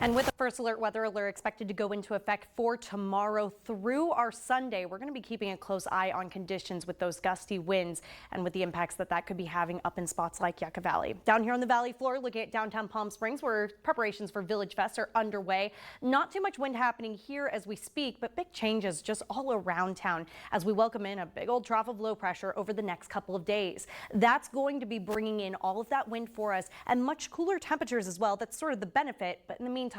And with the first weather alert expected to go into effect for tomorrow through our Sunday, we're going to be keeping a close eye on conditions with those gusty winds and with the impacts that could be having up in spots like Yucca Valley. Down here on the valley floor, looking at downtown Palm Springs, where preparations for Village Fest are underway. Not too much wind happening here as we speak, but big changes just all around town as we welcome in a big old trough of low pressure over the next couple of days. That's going to be bringing in all of that wind for us and much cooler temperatures as well. That's sort of the benefit, but in the meantime,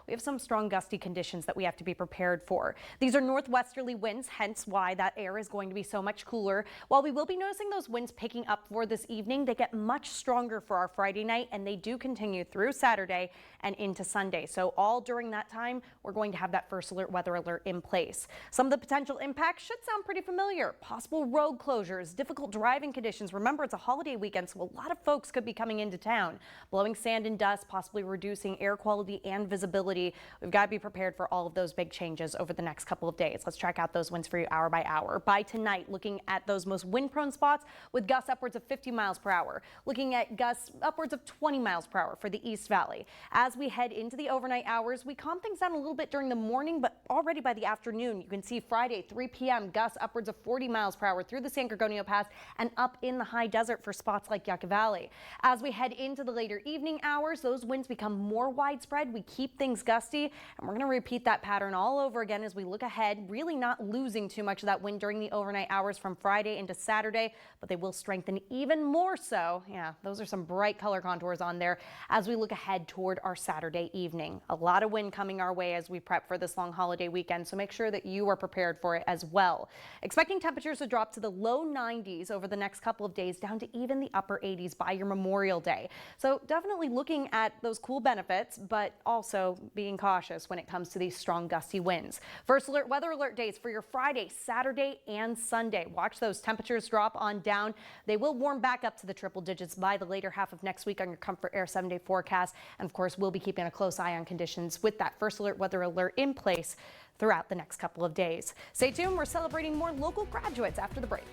we have some strong gusty conditions that we have to be prepared for. These are northwesterly winds, hence why that air is going to be so much cooler. While we will be noticing those winds picking up for this evening, they get much stronger for our Friday night, and they do continue through Saturday and into Sunday. So all during that time, we're going to have that first weather alert in place. Some of the potential impacts should sound pretty familiar. Possible road closures, difficult driving conditions. Remember, it's a holiday weekend, so a lot of folks could be coming into town. Blowing sand and dust, possibly reducing air quality and visibility. We've got to be prepared for all of those big changes over the next couple of days. Let's track out those winds for you hour by hour. By tonight, looking at those most wind-prone spots with gusts upwards of 50 miles per hour. Looking at gusts upwards of 20 miles per hour for the East Valley. As we head into the overnight hours, we calm things down a little bit during the morning, but already by the afternoon, you can see Friday, 3 p.m., gusts upwards of 40 miles per hour through the San Gorgonio Pass and up in the high desert for spots like Yucca Valley. As we head into the later evening hours, those winds become more widespread. We keep things gusty, and we're going to repeat that pattern all over again as we look ahead, really not losing too much of that wind during the overnight hours from Friday into Saturday, but they will strengthen even more so. Yeah, those are some bright color contours on there as we look ahead toward our Saturday evening. A lot of wind coming our way as we prep for this long holiday weekend, so make sure that you are prepared for it as well. Expecting temperatures to drop to the low 90s over the next couple of days, down to even the upper 80s by your Memorial Day. So definitely looking at those cool benefits, but also being cautious when it comes to these strong gusty winds. First alert weather alert days for your Friday, Saturday, and Sunday. Watch those temperatures drop on down. They will warm back up to the triple digits by the later half of next week on your Comfort Air 7-day forecast. And of course, we'll be keeping a close eye on conditions with that first alert weather alert in place throughout the next couple of days. Stay tuned. We're celebrating more local graduates after the break.